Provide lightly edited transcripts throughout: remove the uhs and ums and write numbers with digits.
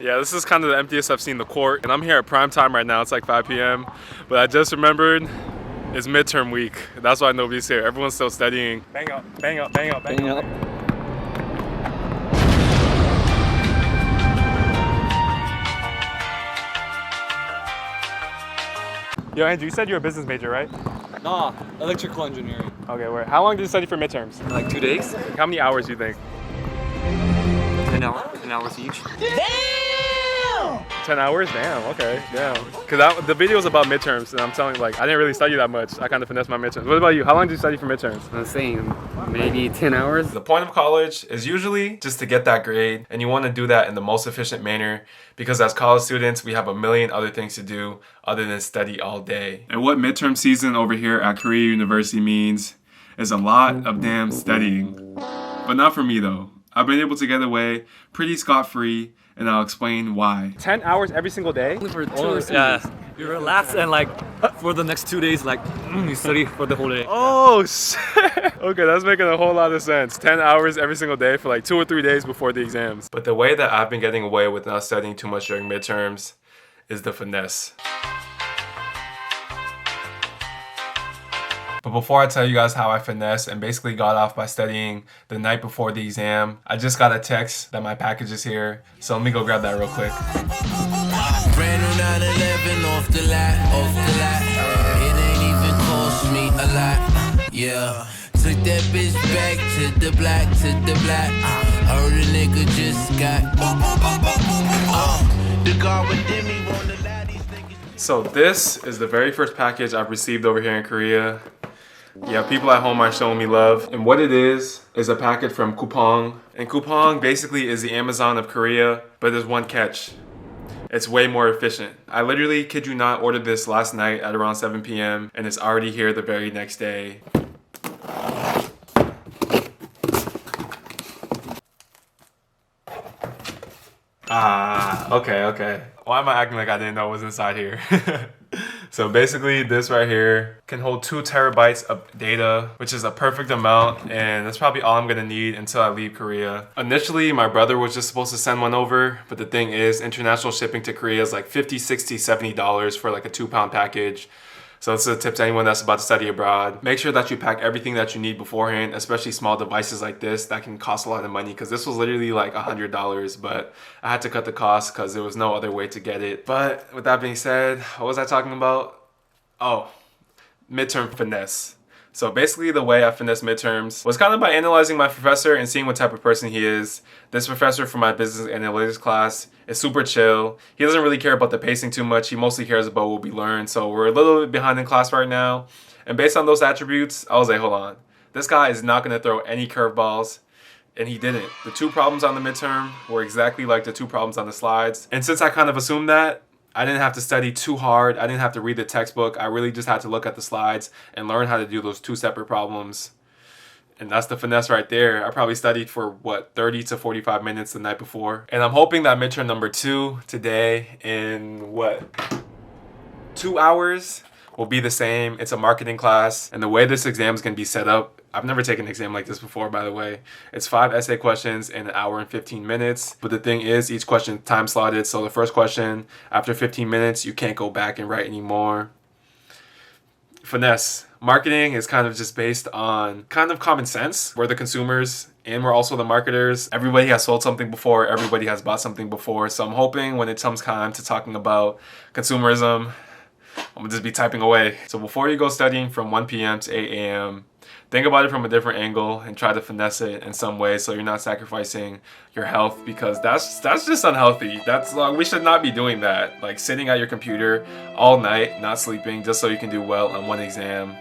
Yeah, this is kind of the emptiest I've seen the court, and I'm here at prime time right now. It's like 5 p.m. But I just remembered it's midterm week. That's why nobody's here. Everyone's still studying. Bang up, bang up, bang up, bang up. Yo, Andrew, you said you're a business major, right? Nah, electrical engineering. Okay, where? How long did you study for midterms? Like 2 days? How many hours do you think? 10 hours each. 10 hours? Damn, okay, damn. Because the video was about midterms, and I'm telling you, like, I didn't really study that much. I kind of finessed my midterms. What about you? How long did you study for midterms? I'm saying maybe 10 hours. The point of college is usually just to get that grade, and you want to do that in the most efficient manner because as college students, we have a million other things to do other than study all day. And what midterm season over here at Korea University means is a lot of damn studying. But not for me though. I've been able to get away pretty scot-free, and I'll explain why. 10 hours every single day? Only for 2 or 3 Yeah, days. you relax and like for the next 2 days, like you study for the whole day. Oh, shit. Okay, that's making a whole lot of sense. 10 hours every single day for like 2 or 3 days before the exams. But the way that I've been getting away with not studying too much during midterms is the finesse. But before I tell you guys how I finesse and basically got off by studying the night before the exam, I just got a text that my package is here. So let me go grab that real quick. Ran on 9/11 off the lot. It ain't even cost me a lot. Yeah. Took that bitch back to the black. Heard a nigga just got. The guard within me wanna lie, these niggas. So this is the very first package I've received over here in Korea. Yeah, people at home are showing me love. And what it is a packet from Coupang. And Coupang basically is the Amazon of Korea, but there's one catch. It's way more efficient. I literally, kid you not, ordered this last night at around 7 p.m. and it's already here the very next day. Okay. Why am I acting like I didn't know what was inside here? So basically this right here can hold 2 terabytes of data, which is a perfect amount, and that's probably all I'm gonna need until I leave Korea. Initially, my brother was just supposed to send one over, but the thing is international shipping to Korea is like $50, $60, $70 for like a 2-pound package. So it's a tip to anyone that's about to study abroad. Make sure that you pack everything that you need beforehand, especially small devices like this that can cost a lot of money, because this was literally like $100, but I had to cut the cost because there was no other way to get it. But with that being said, what was I talking about? Oh, midterm finesse. So basically the way I finessed midterms was kind of by analyzing my professor and seeing what type of person he is. This professor from my business analytics class is super chill. He doesn't really care about the pacing too much. He mostly cares about what we learn. So we're a little bit behind in class right now. And based on those attributes, I was like, hold on. This guy is not going to throw any curveballs. And he didn't. The 2 problems on the midterm were exactly like the 2 problems on the slides. And since I kind of assumed that, I didn't have to study too hard. I didn't have to read the textbook. I really just had to look at the slides and learn how to do those 2 separate problems. And that's the finesse right there. I probably studied for, 30 to 45 minutes the night before. And I'm hoping that midterm number 2 today in, 2 hours will be the same. It's a marketing class. And the way this exam is going to be set up, I've never taken an exam like this before, by the way. It's 5 essay questions in 1 hour and 15 minutes. But the thing is, each question time slotted. So the first question, after 15 minutes, you can't go back and write anymore. Finesse. Marketing is kind of just based on kind of common sense. We're the consumers and we're also the marketers. Everybody has sold something before. Everybody has bought something before. So I'm hoping when it comes time to talking about consumerism, I'm gonna just be typing away. So before you go studying from 1 p.m. to 8 a.m., think about it from a different angle and try to finesse it in some way so you're not sacrificing your health, because that's just unhealthy. We should not be doing that. Like sitting at your computer all night, not sleeping, just so you can do well on one exam.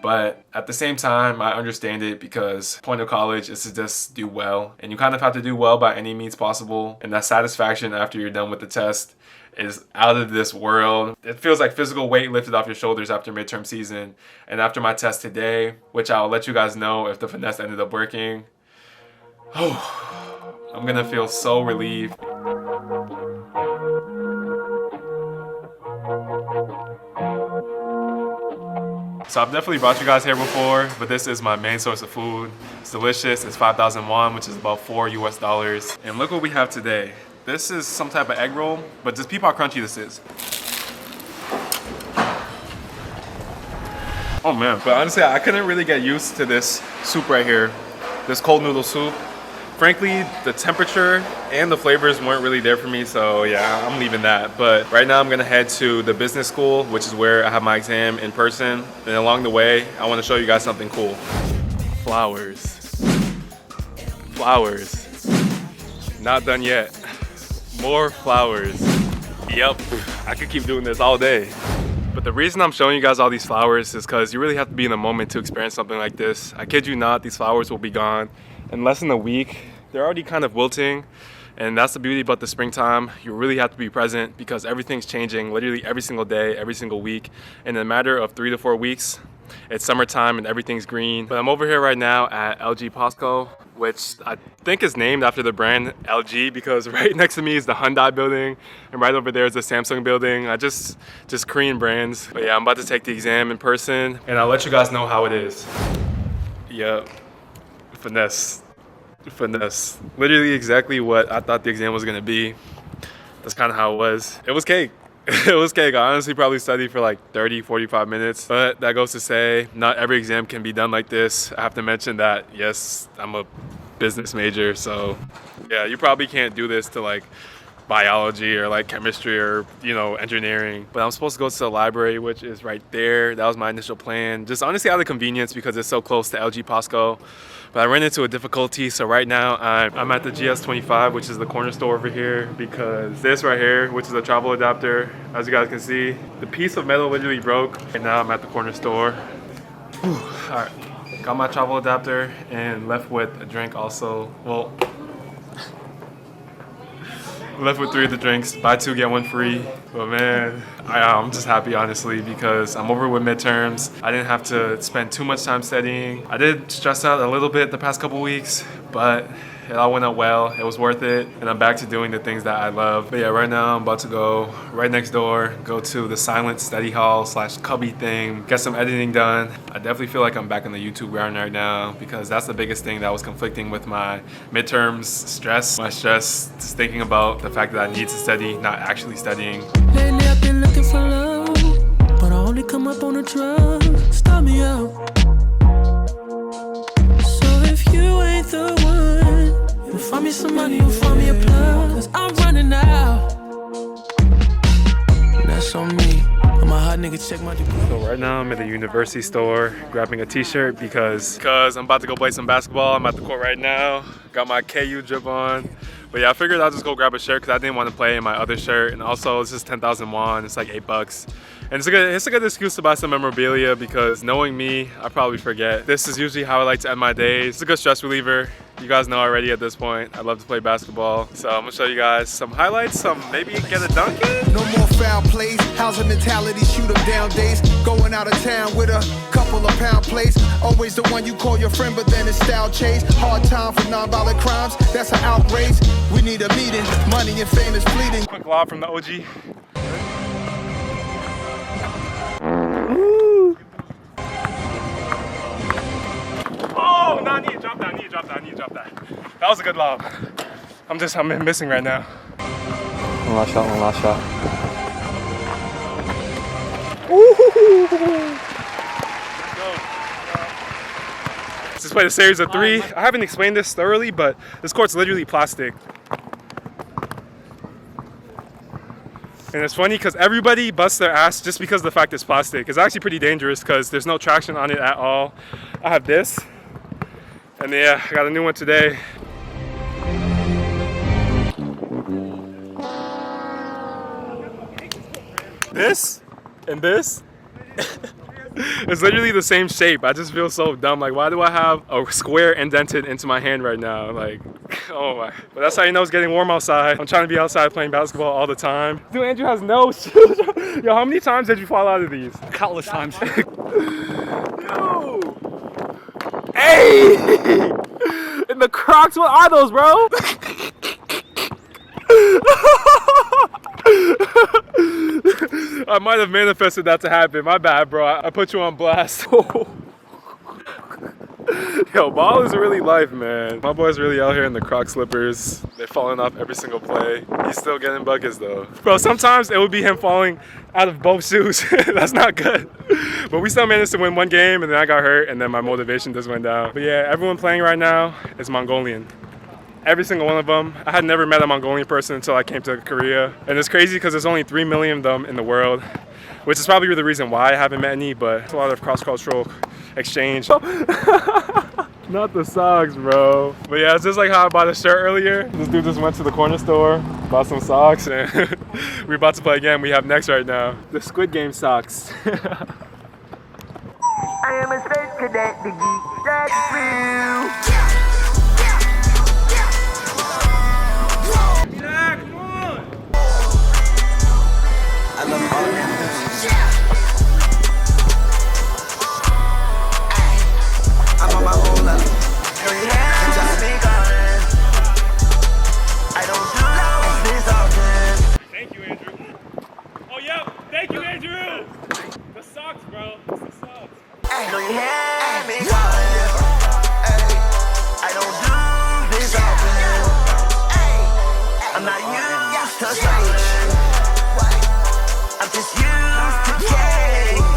But at the same time, I understand it because the point of college is to just do well. And you kind of have to do well by any means possible. And that satisfaction after you're done with the test is out of this world. It feels like physical weight lifted off your shoulders after midterm season. And after my test today, which I'll let you guys know if the finesse ended up working, I'm gonna feel so relieved. So I've definitely brought you guys here before, but this is my main source of food. It's delicious. It's 5,000 won, which is about $4 US. And look what we have today. This is some type of egg roll, but just peep how crunchy this is. Oh man, but honestly, I couldn't really get used to this soup right here. This cold noodle soup. Frankly, the temperature and the flavors weren't really there for me, so yeah, I'm leaving that. But right now I'm gonna head to the business school, which is where I have my exam in person. And along the way, I wanna show you guys something cool. Flowers. Flowers. Not done yet. More flowers. Yep, I could keep doing this all day. But the reason I'm showing you guys all these flowers is because you really have to be in the moment to experience something like this. I kid you not, these flowers will be gone in less than a week. They're already kind of wilting, and that's the beauty about the springtime. You really have to be present because everything's changing literally every single day, every single week. In a matter of 3 to 4 weeks, it's summertime and everything's green. But I'm over here right now at LG POSCO, which I think is named after the brand LG because right next to me is the Hyundai building and right over there is the Samsung building. Just Korean brands. But yeah, I'm about to take the exam in person and I'll let you guys know how it is. Yep, finesse. Literally exactly what I thought the exam was gonna be. That's kind of how it was. It was cake. It was cake. I honestly probably studied for like 30, 45 minutes. But that goes to say, not every exam can be done like this. I have to mention that, yes, I'm a business major. So yeah, you probably can't do this to like biology or like chemistry or, you know, engineering. But I'm supposed to go to the library, which is right there. That was my initial plan. Just honestly out of convenience because it's so close to LG POSCO. But I ran into a difficulty, so right now I'm at the GS25, which is the corner store over here, because this right here, which is a travel adapter, as you guys can see, the piece of metal literally broke, and now I'm at the corner store. Whew. All right, got my travel adapter and left with a drink also. Well, left with 3 of the drinks, buy 2 get 1 free. But man, I'm just happy honestly because I'm over with midterms. I didn't have to spend too much time studying. I did stress out a little bit the past couple weeks, but it all went out well. It was worth it, and I'm back to doing the things that I love. But yeah, right now I'm about to go right next door, go to the silent study hall / cubby thing, get some editing done. I definitely feel like I'm back in the YouTube ground right now because that's the biggest thing that was conflicting with my midterms stress. My stress is thinking about the fact that I need to study, not actually studying. Lately I've been looking for love, but I only come up on a drug. Stop me out. So if you ain't the one, you'll find me some money, you'll find me a plug. Cause I'm running out. That's on me. I'm a hot nigga, check my degree. So right now I'm at the university store grabbing a t-shirt because I'm about to go play some basketball. I'm at the court right now. Got my KU drip on. But yeah, I figured I'll just go grab a shirt because I didn't want to play in my other shirt. And also it's just 10,000 won, it's like $8. And it's a good excuse to buy some memorabilia because knowing me, I probably forget. This is usually how I like to end my days. It's a good stress reliever. You guys know already at this point, I love to play basketball. So I'm gonna show you guys some highlights, some maybe get a dunk in. No more foul plays, how's the mentality, shoot 'em down days. Going out of town with a couple of pound plays. Always the one you call your friend, but then it's style chase. Hard time for non-violent crimes, that's an outrage. We need a meeting, money and fame is fleeting. Quick lob from the OG. Oh, no, I need to drop that, I need to drop that, I need to drop that. That was a good lob. I'm missing right now. One last shot, one last shot. Let's just play the series of 3. I haven't explained this thoroughly, but this court's literally plastic. And it's funny because everybody busts their ass just because of the fact it's plastic. It's actually pretty dangerous because there's no traction on it at all. I have this, and yeah, I got a new one today. This and this. It's literally the same shape. I just feel so dumb. Like, why do I have a square indented into my hand right now? Like, oh my. But that's how you know it's getting warm outside. I'm trying to be outside playing basketball all the time. Dude, Andrew has no shoes. Yo, how many times did you fall out of these? Countless times. Yo! Hey! In the Crocs, what are those, bro? I might have manifested that to happen. My bad, bro. I put you on blast. Yo, ball is really life, man. My boy's really out here in the Croc slippers. They're falling off every single play. He's still getting buckets though. Bro, sometimes it would be him falling out of both shoes. That's not good. But we still managed to win one game, and then I got hurt, and then my motivation just went down. But yeah, everyone playing right now is Mongolian. Every single one of them. I had never met a Mongolian person until I came to Korea. And it's crazy because there's only 3 million of them in the world, which is probably the reason why I haven't met any, but it's a lot of cross-cultural exchange. Not the socks, bro. But yeah, it's just like how I bought a shirt earlier. This dude just went to the corner store, bought some socks, and we're about to play a game we have next right now. The Squid Game socks. I am a space cadet, the geek that's real. Yeah, come on! I love all animals. I'm on my own level. I don't do love this often. Thank you, Andrew. Oh, yeah, thank you, Andrew! The socks, bro. It's the socks. I know you had me calling. I don't do this often. I'm not used to silence. I'm just used to cake.